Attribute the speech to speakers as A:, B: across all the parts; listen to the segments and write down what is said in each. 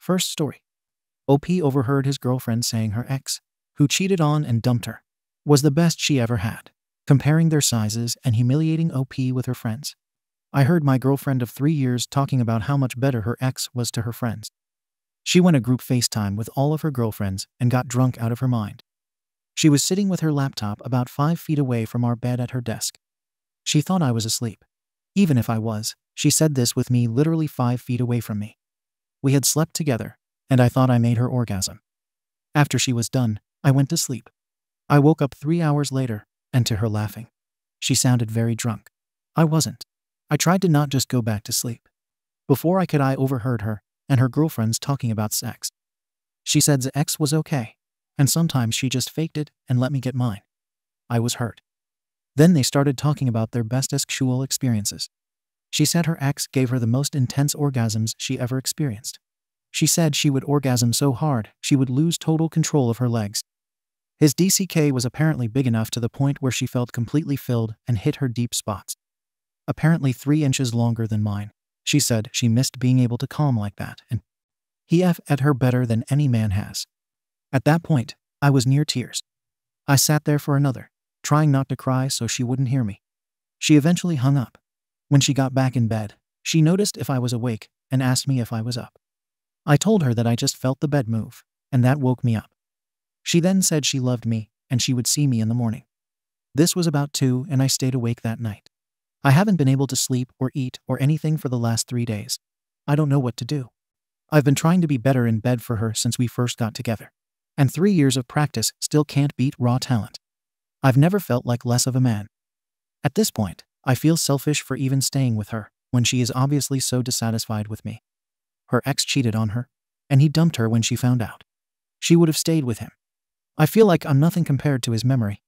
A: First story. OP overheard his girlfriend saying her ex, who cheated on and dumped her, was the best she ever had, comparing their sizes and humiliating OP with her friends. I heard my girlfriend of 3 years talking about how much better her ex was to her friends. She went a group FaceTime with all of her girlfriends and got drunk out of her mind. She was sitting with her laptop about 5 feet away from our bed at her desk. She thought I was asleep. Even if I was, she said this with me literally 5 feet away from me. We had slept together, and I thought I made her orgasm. After she was done, I went to sleep. I woke up 3 hours later, and to her laughing. She sounded very drunk. I wasn't. I tried to not just go back to sleep. Before I overheard her and her girlfriends talking about sex. She said the ex was okay, and sometimes she just faked it and let me get mine. I was hurt. Then they started talking about their best sexual experiences. She said her ex gave her the most intense orgasms she ever experienced. She said she would orgasm so hard she would lose total control of her legs. His DCK was apparently big enough to the point where she felt completely filled and hit her deep spots. Apparently 3 inches longer than mine. She said she missed being able to calm like that, and he F at her better than any man has. At that point, I was near tears. I sat there for another, trying not to cry so she wouldn't hear me. She eventually hung up. When she got back in bed, she noticed if I was awake and asked me if I was up. I told her that I just felt the bed move, and that woke me up. She then said she loved me and she would see me in the morning. This was about 2 and I stayed awake that night. I haven't been able to sleep or eat or anything for the last 3 days. I don't know what to do. I've been trying to be better in bed for her since we first got together. And 3 years of practice still can't beat raw talent. I've never felt like less of a man. At this point, I feel selfish for even staying with her when she is obviously so dissatisfied with me. Her ex cheated on her, and he dumped her when she found out. She would have stayed with him. I feel like I'm nothing compared to his memory.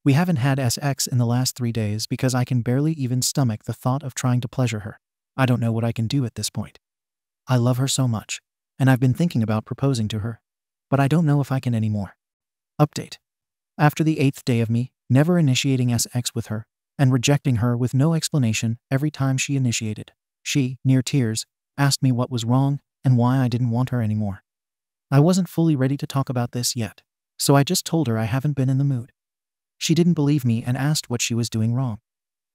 A: We haven't had sex in the last 3 days because I can barely even stomach the thought of trying to pleasure her. I don't know what I can do at this point. I love her so much, and I've been thinking about proposing to her, but I don't know if I can anymore. Update. After the 8th day of me never initiating sex with her and rejecting her with no explanation every time she initiated, she, near tears, asked me what was wrong and why I didn't want her anymore. I wasn't fully ready to talk about this yet, so I just told her I haven't been in the mood. She didn't believe me and asked what she was doing wrong.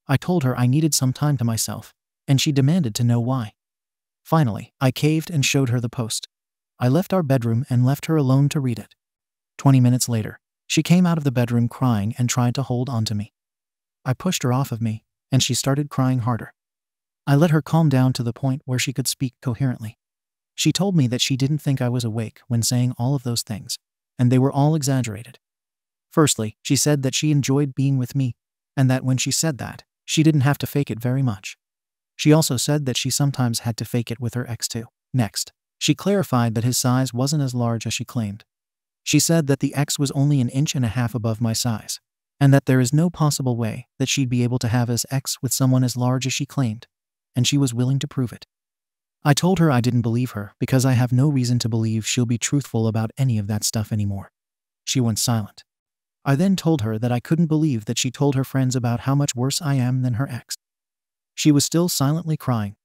A: I told her I needed some time to myself, and she demanded to know why. Finally, I caved and showed her the post. I left our bedroom and left her alone to read it. 20 minutes later, she came out of the bedroom crying and tried to hold on to me. I pushed her off of me, and she started crying harder. I let her calm down to the point where she could speak coherently. She told me that she didn't think I was awake when saying all of those things, and they were all exaggerated. Firstly, she said that she enjoyed being with me, and that when she said that, she didn't have to fake it very much. She also said that she sometimes had to fake it with her ex too. Next, she clarified that his size wasn't as large as she claimed. She said that the ex was only 1.5 inches above my size, and that there is no possible way that she'd be able to have sex with someone as large as she claimed, and she was willing to prove it. I told her I didn't believe her because I have no reason to believe she'll be truthful about any of that stuff anymore. She went silent. I then told her that I couldn't believe that she told her friends about how much worse I am than her ex. She was still silently crying.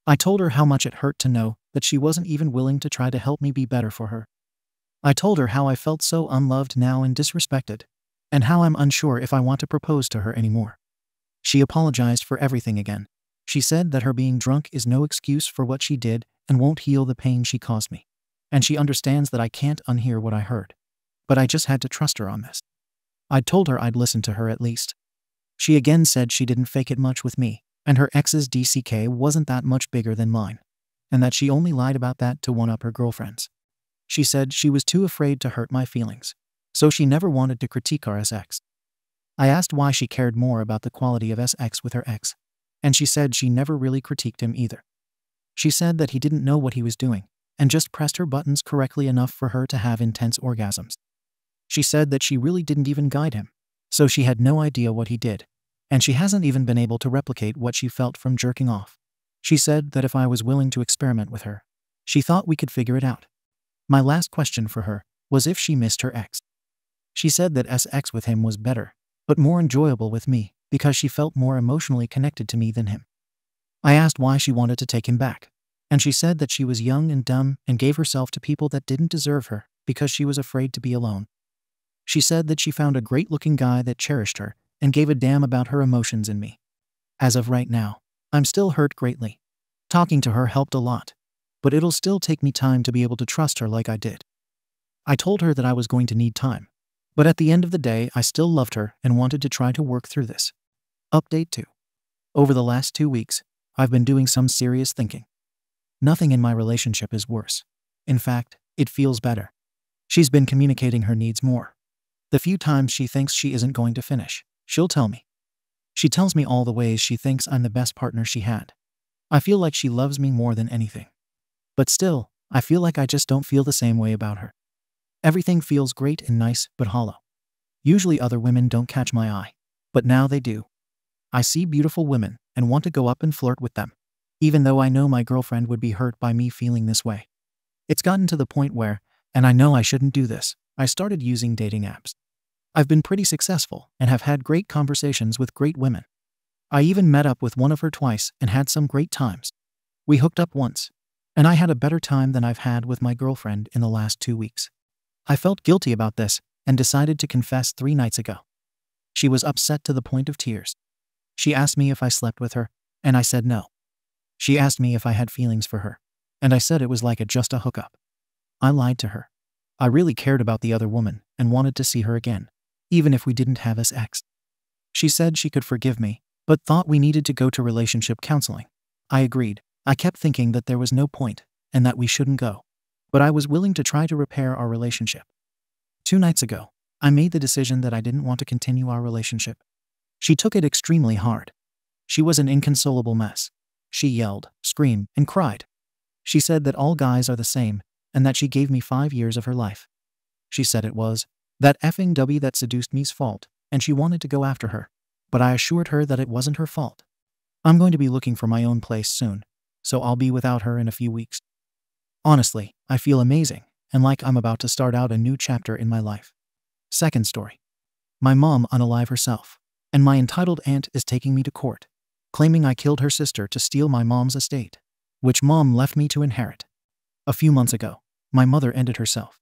A: I told her how much it hurt to know that she wasn't even willing to try to help me be better for her. I told her how I felt so unloved now and disrespected, and how I'm unsure if I want to propose to her anymore. She apologized for everything again. She said that her being drunk is no excuse for what she did and won't heal the pain she caused me. And she understands that I can't unhear what I heard. But I just had to trust her on this. I told her I'd listen to her at least. She again said she didn't fake it much with me, and her ex's DCK wasn't that much bigger than mine, and that she only lied about that to one-up her girlfriends. She said she was too afraid to hurt my feelings, so she never wanted to critique our ex. I asked why she cared more about the quality of sex with her ex, and she said she never really critiqued him either. She said that he didn't know what he was doing, and just pressed her buttons correctly enough for her to have intense orgasms. She said that she really didn't even guide him, so she had no idea what he did, and she hasn't even been able to replicate what she felt from jerking off. She said that if I was willing to experiment with her, she thought we could figure it out. My last question for her was if she missed her ex. She said that sex with him was better, but more enjoyable with me because she felt more emotionally connected to me than him. I asked why she wanted to take him back. And she said that she was young and dumb and gave herself to people that didn't deserve her because she was afraid to be alone. She said that she found a great-looking guy that cherished her and gave a damn about her emotions in me. As of right now, I'm still hurt greatly. Talking to her helped a lot, but it'll still take me time to be able to trust her like I did. I told her that I was going to need time, but at the end of the day, I still loved her and wanted to try to work through this. Update 2. Over the last 2 weeks, I've been doing some serious thinking. Nothing in my relationship is worse. In fact, it feels better. She's been communicating her needs more. The few times she thinks she isn't going to finish, she'll tell me. She tells me all the ways she thinks I'm the best partner she had. I feel like she loves me more than anything. But still, I feel like I just don't feel the same way about her. Everything feels great and nice, but hollow. Usually other women don't catch my eye, but now they do. I see beautiful women and want to go up and flirt with them, even though I know my girlfriend would be hurt by me feeling this way. It's gotten to the point where, and I know I shouldn't do this, I started using dating apps. I've been pretty successful and have had great conversations with great women. I even met up with one of her twice and had some great times. We hooked up once, and I had a better time than I've had with my girlfriend in the last 2 weeks. I felt guilty about this and decided to confess 3 nights ago. She was upset to the point of tears. She asked me if I slept with her, and I said no. She asked me if I had feelings for her, and I said it was like just a hookup. I lied to her. I really cared about the other woman and wanted to see her again, even if we didn't have sex. She said she could forgive me, but thought we needed to go to relationship counseling. I agreed. I kept thinking that there was no point and that we shouldn't go, but I was willing to try to repair our relationship. 2 nights ago, I made the decision that I didn't want to continue our relationship. She took it extremely hard. She was an inconsolable mess. She yelled, screamed, and cried. She said that all guys are the same and that she gave me 5 years of her life. She said it was that effing W that seduced me's fault and she wanted to go after her, but I assured her that it wasn't her fault. I'm going to be looking for my own place soon, so I'll be without her in a few weeks. Honestly, I feel amazing and like I'm about to start out a new chapter in my life. Second story. My mom unalive herself, and my entitled aunt is taking me to court, claiming I killed her sister to steal my mom's estate, which mom left me to inherit. A few months ago, my mother ended herself.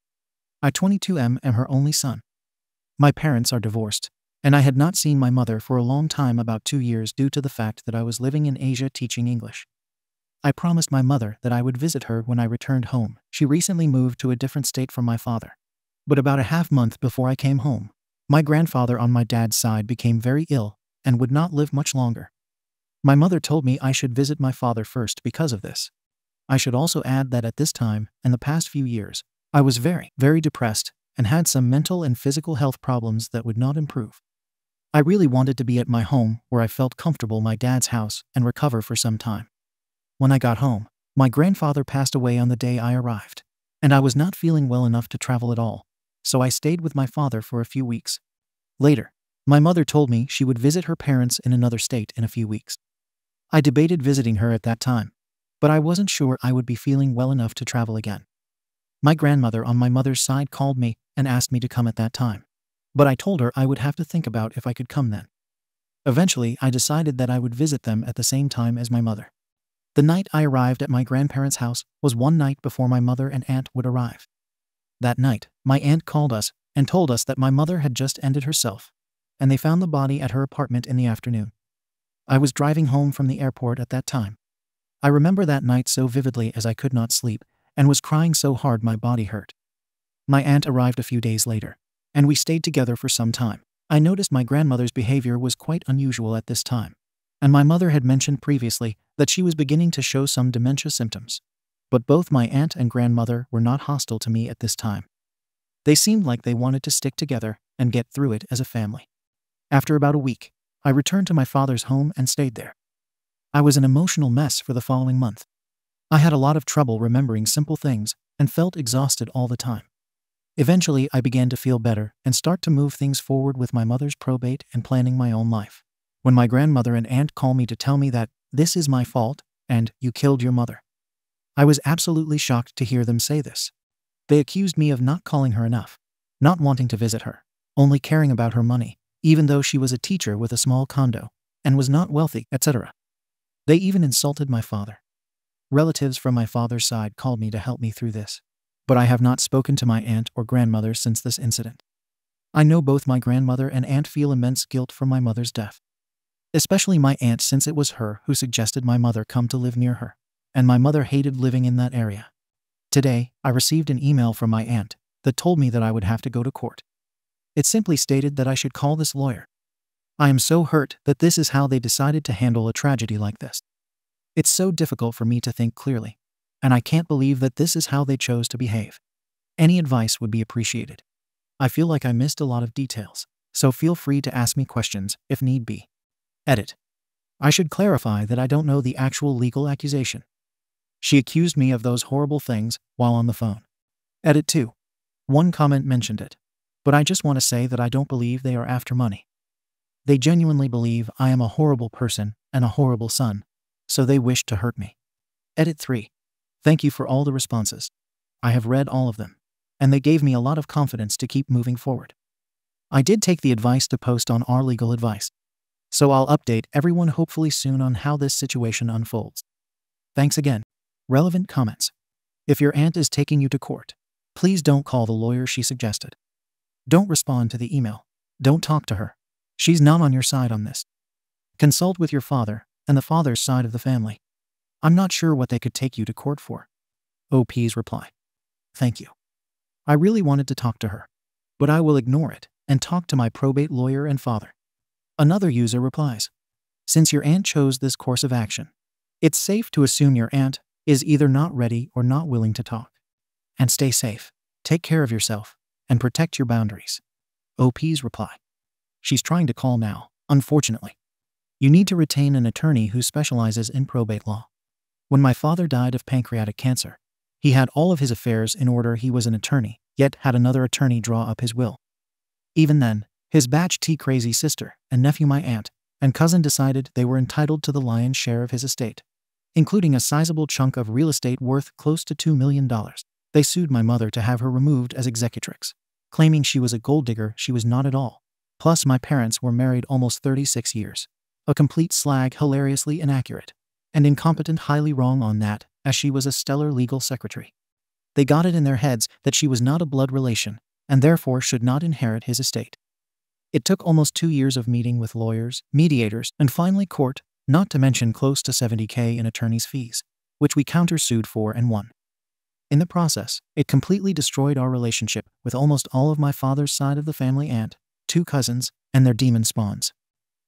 A: I 22 am her only son. My parents are divorced, and I had not seen my mother for a long time, about 2 years, due to the fact that I was living in Asia teaching English. I promised my mother that I would visit her when I returned home. She recently moved to a different state from my father. But about a half month before I came home, my grandfather on my dad's side became very ill and would not live much longer. My mother told me I should visit my father first because of this. I should also add that at this time, and the past few years, I was very, very depressed and had some mental and physical health problems that would not improve. I really wanted to be at my home where I felt comfortable, my dad's house, and recover for some time. When I got home, my grandfather passed away on the day I arrived, and I was not feeling well enough to travel at all, so I stayed with my father for a few weeks. Later, my mother told me she would visit her parents in another state in a few weeks. I debated visiting her at that time, but I wasn't sure I would be feeling well enough to travel again. My grandmother on my mother's side called me and asked me to come at that time, but I told her I would have to think about if I could come then. Eventually, I decided that I would visit them at the same time as my mother. The night I arrived at my grandparents' house was one night before my mother and aunt would arrive. That night, my aunt called us and told us that my mother had just ended herself, and they found the body at her apartment in the afternoon. I was driving home from the airport at that time. I remember that night so vividly as I could not sleep and was crying so hard my body hurt. My aunt arrived a few days later, and we stayed together for some time. I noticed my grandmother's behavior was quite unusual at this time, and my mother had mentioned previously that she was beginning to show some dementia symptoms. But both my aunt and grandmother were not hostile to me at this time. They seemed like they wanted to stick together and get through it as a family. After about a week, I returned to my father's home and stayed there. I was an emotional mess for the following month. I had a lot of trouble remembering simple things and felt exhausted all the time. Eventually, I began to feel better and start to move things forward with my mother's probate and planning my own life, when my grandmother and aunt called me to tell me that this is my fault and you killed your mother. I was absolutely shocked to hear them say this. They accused me of not calling her enough, not wanting to visit her, only caring about her money, even though she was a teacher with a small condo and was not wealthy, etc. They even insulted my father. Relatives from my father's side called me to help me through this, but I have not spoken to my aunt or grandmother since this incident. I know both my grandmother and aunt feel immense guilt for my mother's death. Especially my aunt, since it was her who suggested my mother come to live near her, and my mother hated living in that area. Today, I received an email from my aunt that told me that I would have to go to court. It simply stated that I should call this lawyer. I am so hurt that this is how they decided to handle a tragedy like this. It's so difficult for me to think clearly, and I can't believe that this is how they chose to behave. Any advice would be appreciated. I feel like I missed a lot of details, so feel free to ask me questions if need be. Edit. I should clarify that I don't know the actual legal accusation. She accused me of those horrible things while on the phone. Edit 2. One comment mentioned it, but I just want to say that I don't believe they are after money. They genuinely believe I am a horrible person and a horrible son, so they wish to hurt me. Edit 3. Thank you for all the responses. I have read all of them, and they gave me a lot of confidence to keep moving forward. I did take the advice to post on our legal advice, so I'll update everyone hopefully soon on how this situation unfolds. Thanks again. Relevant comments. If your aunt is taking you to court, please don't call the lawyer she suggested. Don't respond to the email. Don't talk to her. She's not on your side on this. Consult with your father and the father's side of the family. I'm not sure what they could take you to court for. OP's reply. Thank you. I really wanted to talk to her, but I will ignore it and talk to my probate lawyer and father. Another user replies. Since your aunt chose this course of action, it's safe to assume your aunt is either not ready or not willing to talk. And stay safe, take care of yourself, and protect your boundaries. OP's reply. She's trying to call now, unfortunately. You need to retain an attorney who specializes in probate law. When my father died of pancreatic cancer, he had all of his affairs in order. He was an attorney, yet had another attorney draw up his will. Even then, his batch T crazy sister and nephew, my aunt and cousin, decided they were entitled to the lion's share of his estate, including a sizable chunk of real estate worth close to $2 million. They sued my mother to have her removed as executrix, claiming she was a gold digger. She was not at all. Plus, my parents were married almost 36 years. A complete slag, hilariously inaccurate, and incompetent, highly wrong on that, as she was a stellar legal secretary. They got it in their heads that she was not a blood relation, and therefore should not inherit his estate. It took almost 2 years of meeting with lawyers, mediators, and finally court, not to mention close to $70,000 in attorney's fees, which we countersued for and won. In the process, it completely destroyed our relationship with almost all of my father's side of the family, aunt, 2 cousins, and their demon spawns.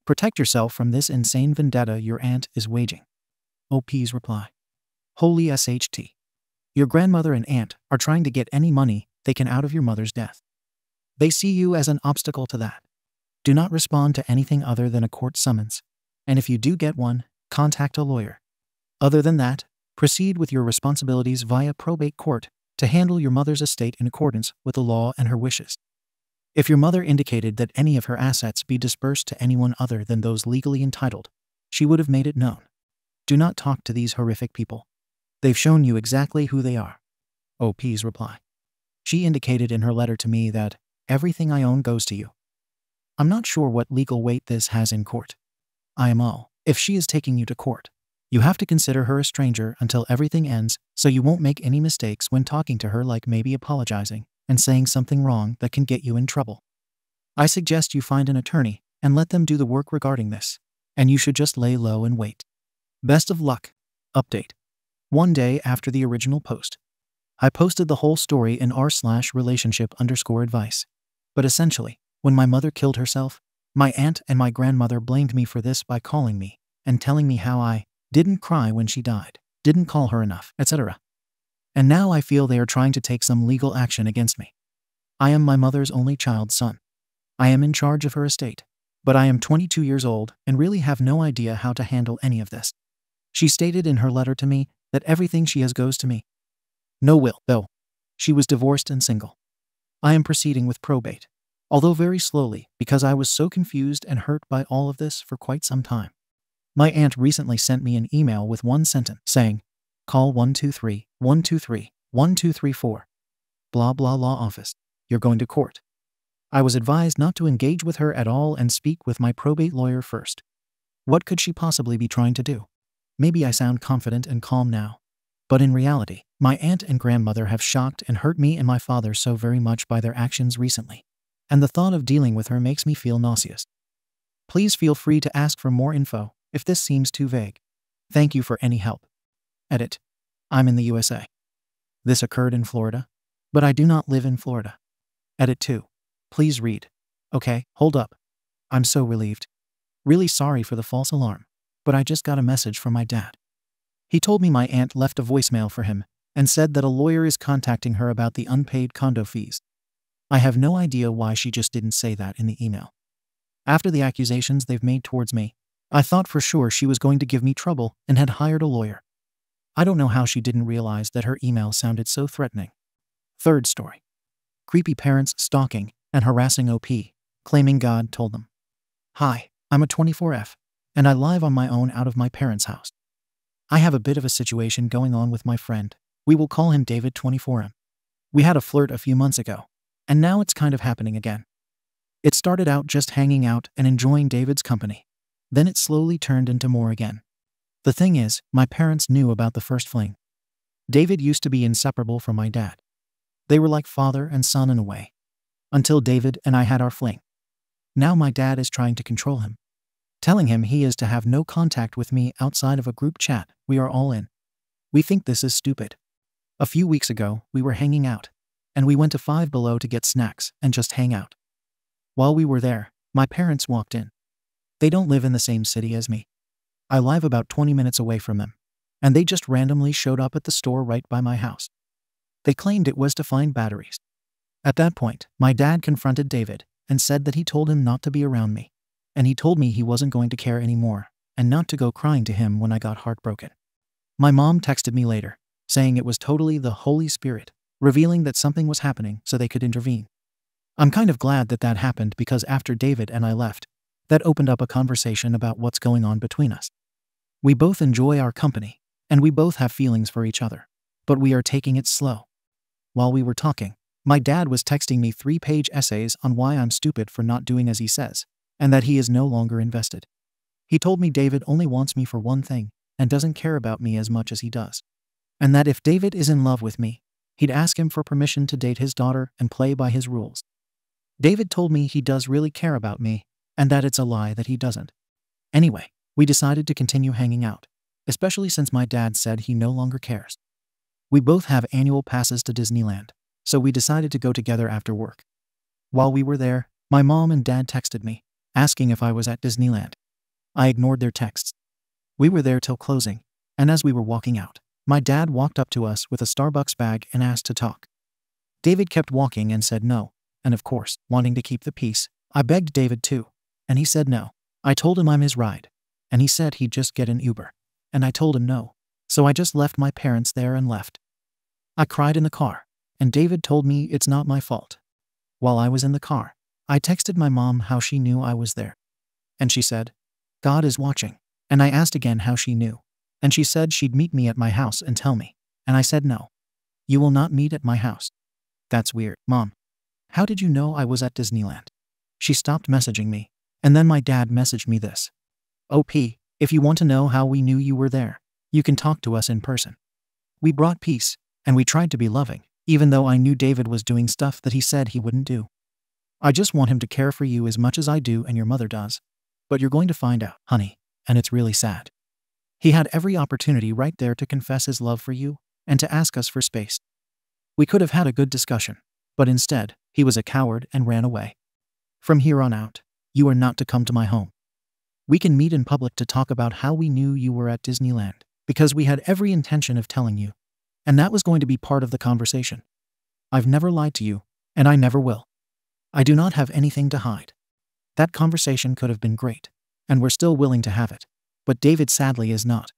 A: Protect yourself from this insane vendetta your aunt is waging. OP's reply. Holy SHT. Your grandmother and aunt are trying to get any money they can out of your mother's death. They see you as an obstacle to that. Do not respond to anything other than a court summons, and if you do get one, contact a lawyer. Other than that, proceed with your responsibilities via probate court to handle your mother's estate in accordance with the law and her wishes. If your mother indicated that any of her assets be dispersed to anyone other than those legally entitled, she would have made it known. Do not talk to these horrific people. They've shown you exactly who they are. OP's reply. She indicated in her letter to me that everything I own goes to you. I'm not sure what legal weight this has in court. I am all. If she is taking you to court, you have to consider her a stranger until everything ends, so you won't make any mistakes when talking to her, like maybe apologizing and saying something wrong that can get you in trouble. I suggest you find an attorney and let them do the work regarding this, and you should just lay low and wait. Best of luck. Update. 1 day after the original post, I posted the whole story in r/relationship_advice. But essentially, when my mother killed herself, my aunt and my grandmother blamed me for this by calling me and telling me how I didn't cry when she died, didn't call her enough, etc. And now I feel they are trying to take some legal action against me. I am my mother's only child's son. I am in charge of her estate, but I am 22 years old and really have no idea how to handle any of this. She stated in her letter to me that everything she has goes to me. No will, though. She was divorced and single. I am proceeding with probate, although very slowly because I was so confused and hurt by all of this for quite some time. My aunt recently sent me an email with one sentence saying, call 123-123-1234. Blah blah law office. You're going to court. I was advised not to engage with her at all and speak with my probate lawyer first. What could she possibly be trying to do? Maybe I sound confident and calm now, But in reality, my aunt and grandmother have shocked and hurt me and my father so very much by their actions recently, and the thought of dealing with her makes me feel nauseous. Please feel free to ask for more info if this seems too vague. Thank you for any help. Edit. I'm in the USA. This occurred in Florida, but I do not live in Florida. Edit 2. Please read. Okay, hold up. I'm so relieved. Really sorry for the false alarm, but I just got a message from my dad. He told me my aunt left a voicemail for him and said that a lawyer is contacting her about the unpaid condo fees. I have no idea why she just didn't say that in the email. After the accusations they've made towards me, I thought for sure she was going to give me trouble and had hired a lawyer. I don't know how she didn't realize that her email sounded so threatening. Third story. Creepy parents stalking and harassing OP, claiming God told them. Hi, I'm a 24F, and I live on my own out of my parents' house. I have a bit of a situation going on with my friend. We will call him David 24M. We had a flirt a few months ago, and now it's kind of happening again. It started out just hanging out and enjoying David's company. Then it slowly turned into more again. The thing is, my parents knew about the first fling. David used to be inseparable from my dad. They were like father and son in a way. Until David and I had our fling. Now my dad is trying to control him, telling him he is to have no contact with me outside of a group chat we are all in. We think this is stupid. A few weeks ago, we were hanging out, and we went to Five Below to get snacks and just hang out. While we were there, my parents walked in. They don't live in the same city as me. I live about 20 minutes away from them, and they just randomly showed up at the store right by my house. They claimed it was to find batteries. At that point, my dad confronted David and said that he told him not to be around me, and he told me he wasn't going to care anymore and not to go crying to him when I got heartbroken. My mom texted me later, saying it was totally the Holy Spirit, revealing that something was happening so they could intervene. I'm kind of glad that that happened because after David and I left, that opened up a conversation about what's going on between us. We both enjoy our company, and we both have feelings for each other, but we are taking it slow. While we were talking, my dad was texting me 3-page essays on why I'm stupid for not doing as he says, and that he is no longer invested. He told me David only wants me for one thing and doesn't care about me as much as he does. And that if David is in love with me, he'd ask him for permission to date his daughter and play by his rules. David told me he does really care about me, and that it's a lie that he doesn't. Anyway, we decided to continue hanging out, especially since my dad said he no longer cares. We both have annual passes to Disneyland, so we decided to go together after work. While we were there, my mom and dad texted me, asking if I was at Disneyland. I ignored their texts. We were there till closing, and as we were walking out, my dad walked up to us with a Starbucks bag and asked to talk. David kept walking and said no, and of course, wanting to keep the peace, I begged David too, and he said no. I told him I'm his ride, and he said he'd just get an Uber, and I told him no, so I just left my parents there and left. I cried in the car, and David told me it's not my fault. While I was in the car, I texted my mom how she knew I was there. And she said, God is watching. And I asked again how she knew. And she said she'd meet me at my house and tell me. And I said no. You will not meet at my house. That's weird, Mom. How did you know I was at Disneyland? She stopped messaging me. And then my dad messaged me this. OP, if you want to know how we knew you were there, you can talk to us in person. We brought peace, and we tried to be loving, even though I knew David was doing stuff that he said he wouldn't do. I just want him to care for you as much as I do and your mother does. But you're going to find out, honey, and it's really sad. He had every opportunity right there to confess his love for you and to ask us for space. We could have had a good discussion, but instead, he was a coward and ran away. From here on out, you are not to come to my home. We can meet in public to talk about how we knew you were at Disneyland, because we had every intention of telling you, and that was going to be part of the conversation. I've never lied to you, and I never will. I do not have anything to hide. That conversation could have been great, and we're still willing to have it, but David sadly is not.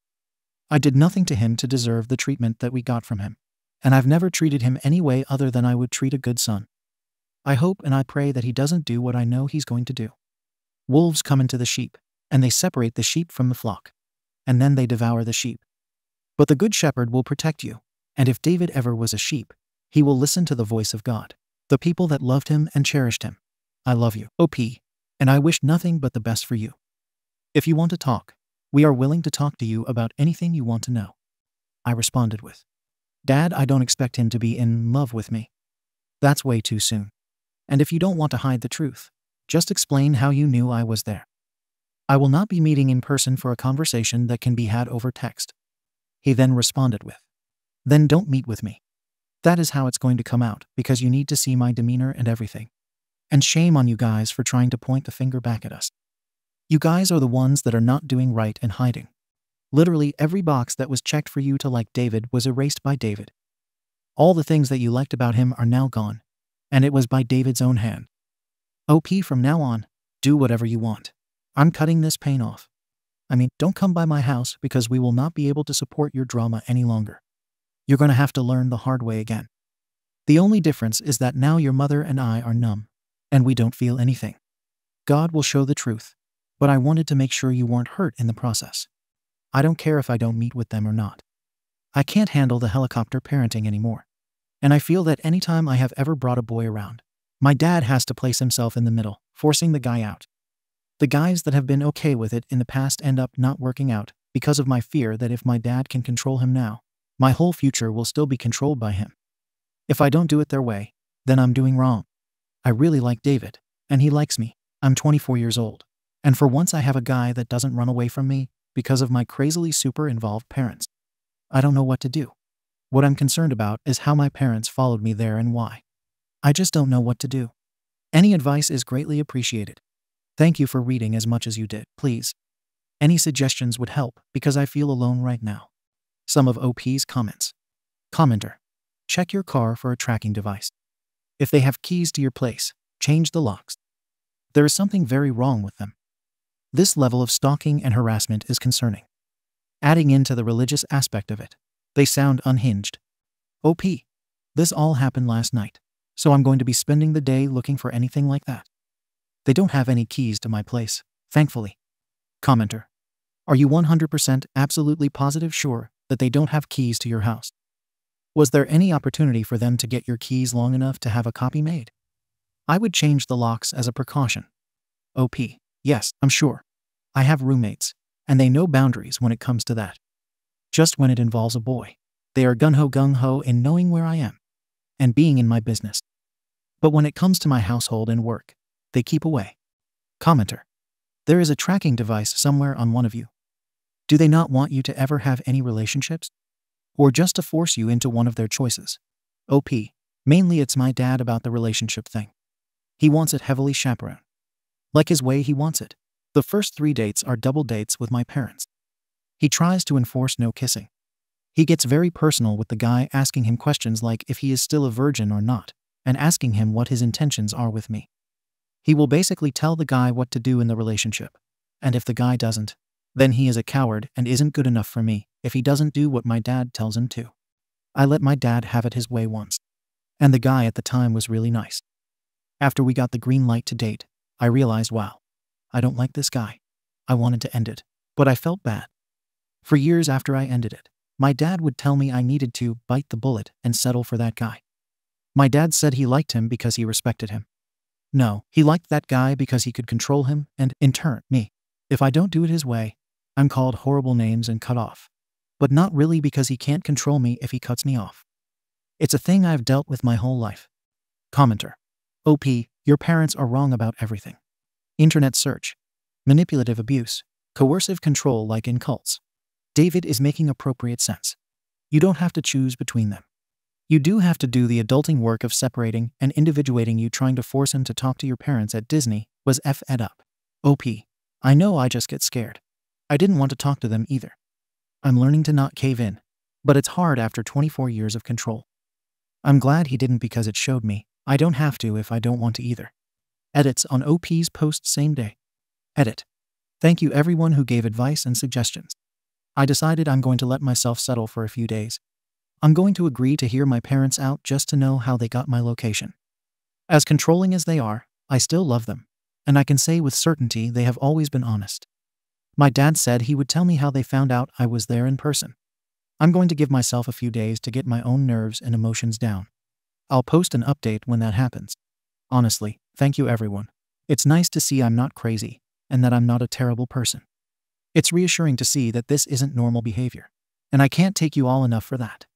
A: I did nothing to him to deserve the treatment that we got from him, and I've never treated him any way other than I would treat a good son. I hope and I pray that he doesn't do what I know he's going to do. Wolves come into the sheep, and they separate the sheep from the flock, and then they devour the sheep. But the good shepherd will protect you, and if David ever was a sheep, he will listen to the voice of God, the people that loved him and cherished him. I love you, OP, and I wish nothing but the best for you. If you want to talk, we are willing to talk to you about anything you want to know. I responded with. Dad, I don't expect him to be in love with me. That's way too soon. And if you don't want to hide the truth, just explain how you knew I was there. I will not be meeting in person for a conversation that can be had over text. He then responded with, then don't meet with me. That is how it's going to come out, because you need to see my demeanor and everything. And shame on you guys for trying to point the finger back at us. You guys are the ones that are not doing right and hiding. Literally every box that was checked for you to like David was erased by David. All the things that you liked about him are now gone, and it was by David's own hand. OP, from now on, do whatever you want. I'm cutting this pain off. I mean, don't come by my house because we will not be able to support your drama any longer. You're going to have to learn the hard way again. The only difference is that now your mother and I are numb, and we don't feel anything. God will show the truth, but I wanted to make sure you weren't hurt in the process. I don't care if I don't meet with them or not. I can't handle the helicopter parenting anymore. And I feel that anytime I have ever brought a boy around, my dad has to place himself in the middle, forcing the guy out. The guys that have been okay with it in the past end up not working out because of my fear that if my dad can control him now, my whole future will still be controlled by him. If I don't do it their way, then I'm doing wrong. I really like David, and he likes me. I'm 24 years old, and for once I have a guy that doesn't run away from me because of my crazily super involved parents. I don't know what to do. What I'm concerned about is how my parents followed me there and why. I just don't know what to do. Any advice is greatly appreciated. Thank you for reading as much as you did, please. Any suggestions would help because I feel alone right now. Some of OP's comments. Commenter. Check your car for a tracking device. If they have keys to your place, change the locks. There is something very wrong with them. This level of stalking and harassment is concerning. Adding into the religious aspect of it, they sound unhinged. OP. This all happened last night, so I'm going to be spending the day looking for anything like that. They don't have any keys to my place, thankfully. Commenter. Are you 100% absolutely positive sure that they don't have keys to your house? Was there any opportunity for them to get your keys long enough to have a copy made? I would change the locks as a precaution. OP. Yes, I'm sure. I have roommates, and they know boundaries when it comes to that. Just when it involves a boy, they are gung-ho in knowing where I am and being in my business. But when it comes to my household and work, they keep away. Commenter. There is a tracking device somewhere on one of you. Do they not want you to ever have any relationships? Or just to force you into one of their choices? OP. Mainly it's my dad about the relationship thing. He wants it heavily chaperoned. Like his way he wants it. The first 3 dates are double dates with my parents. He tries to enforce no kissing. He gets very personal with the guy, asking him questions like if he is still a virgin or not, and asking him what his intentions are with me. He will basically tell the guy what to do in the relationship. And if the guy doesn't, then he is a coward and isn't good enough for me if he doesn't do what my dad tells him to. I let my dad have it his way once. And the guy at the time was really nice. After we got the green light to date, I realized, wow, I don't like this guy. I wanted to end it, but I felt bad. For years after I ended it, my dad would tell me I needed to bite the bullet and settle for that guy. My dad said he liked him because he respected him. No, he liked that guy because he could control him and, in turn, me. If I don't do it his way, I'm called horrible names and cut off. But not really because he can't control me if he cuts me off. It's a thing I've dealt with my whole life. Commenter. OP, your parents are wrong about everything. Internet search. Manipulative abuse. Coercive control like in cults. David is making appropriate sense. You don't have to choose between them. You do have to do the adulting work of separating and individuating. You trying to force him to talk to your parents at Disney was F-ed up. OP. I know, I just get scared. I didn't want to talk to them either. I'm learning to not cave in, but it's hard after 24 years of control. I'm glad he didn't because it showed me I don't have to if I don't want to either. Edits on OP's post same day. Edit. Thank you everyone who gave advice and suggestions. I decided I'm going to let myself settle for a few days. I'm going to agree to hear my parents out just to know how they got my location. As controlling as they are, I still love them, and I can say with certainty they have always been honest. My dad said he would tell me how they found out I was there in person. I'm going to give myself a few days to get my own nerves and emotions down. I'll post an update when that happens. Honestly, thank you everyone. It's nice to see I'm not crazy, and that I'm not a terrible person. It's reassuring to see that this isn't normal behavior. And I can't take you all enough for that.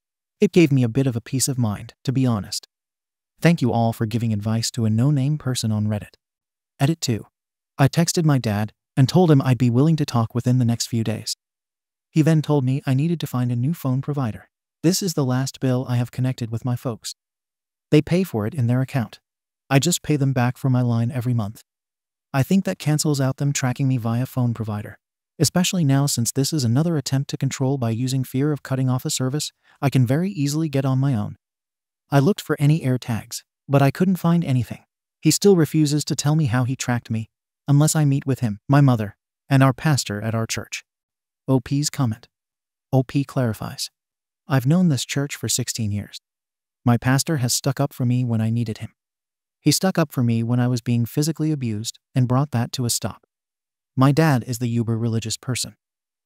A: It gave me a bit of a peace of mind, to be honest. Thank you all for giving advice to a no-name person on Reddit. Edit 2. I texted my dad and told him I'd be willing to talk within the next few days. He then told me I needed to find a new phone provider. This is the last bill I have connected with my folks. They pay for it in their account. I just pay them back for my line every month. I think that cancels out them tracking me via phone provider. Especially now, since this is another attempt to control by using fear of cutting off a service I can very easily get on my own. I looked for any air tags, but I couldn't find anything. He still refuses to tell me how he tracked me, unless I meet with him, my mother, and our pastor at our church. OP's comment. OP clarifies. I've known this church for 16 years. My pastor has stuck up for me when I needed him. He stuck up for me when I was being physically abused and brought that to a stop. My dad is the uber religious person.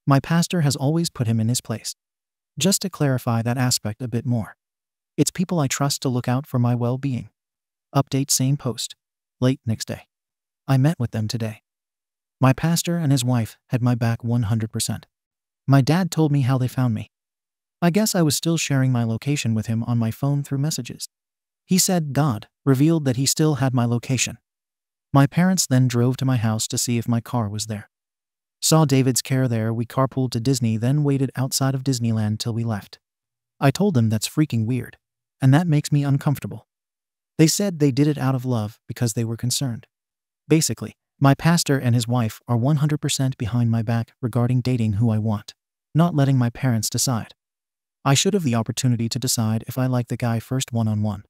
A: My pastor has always put him in his place. Just to clarify that aspect a bit more. It's people I trust to look out for my well-being. Update same post. Late next day. I met with them today. My pastor and his wife had my back 100%. My dad told me how they found me. I guess I was still sharing my location with him on my phone through messages. He said God revealed that he still had my location. My parents then drove to my house to see if my car was there. Saw David's car there, we carpooled to Disney, then waited outside of Disneyland till we left. I told them that's freaking weird, and that makes me uncomfortable. They said they did it out of love because they were concerned. Basically, my pastor and his wife are 100% behind my back regarding dating who I want, not letting my parents decide. I should have the opportunity to decide if I like the guy first one-on-one,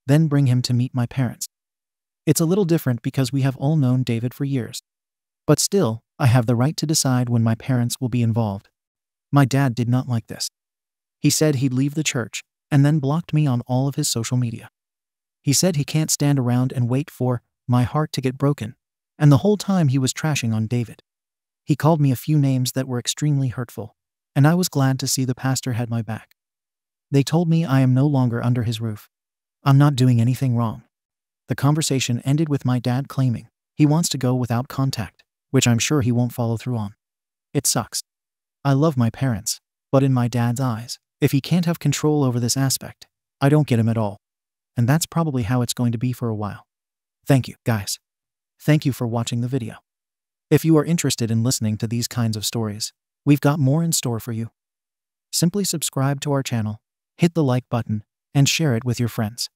A: then bring him to meet my parents. It's a little different because we have all known David for years. But still, I have the right to decide when my parents will be involved. My dad did not like this. He said he'd leave the church and then blocked me on all of his social media. He said he can't stand around and wait for my heart to get broken, and the whole time he was trashing on David. He called me a few names that were extremely hurtful, and I was glad to see the pastor had my back. They told me I am no longer under his roof. I'm not doing anything wrong. The conversation ended with my dad claiming he wants to go without contact, which I'm sure he won't follow through on. It sucks. I love my parents, but in my dad's eyes, if he can't have control over this aspect, I don't get him at all. And that's probably how it's going to be for a while. Thank you, guys. Thank you for watching the video. If you are interested in listening to these kinds of stories, we've got more in store for you. Simply subscribe to our channel, hit the like button, and share it with your friends.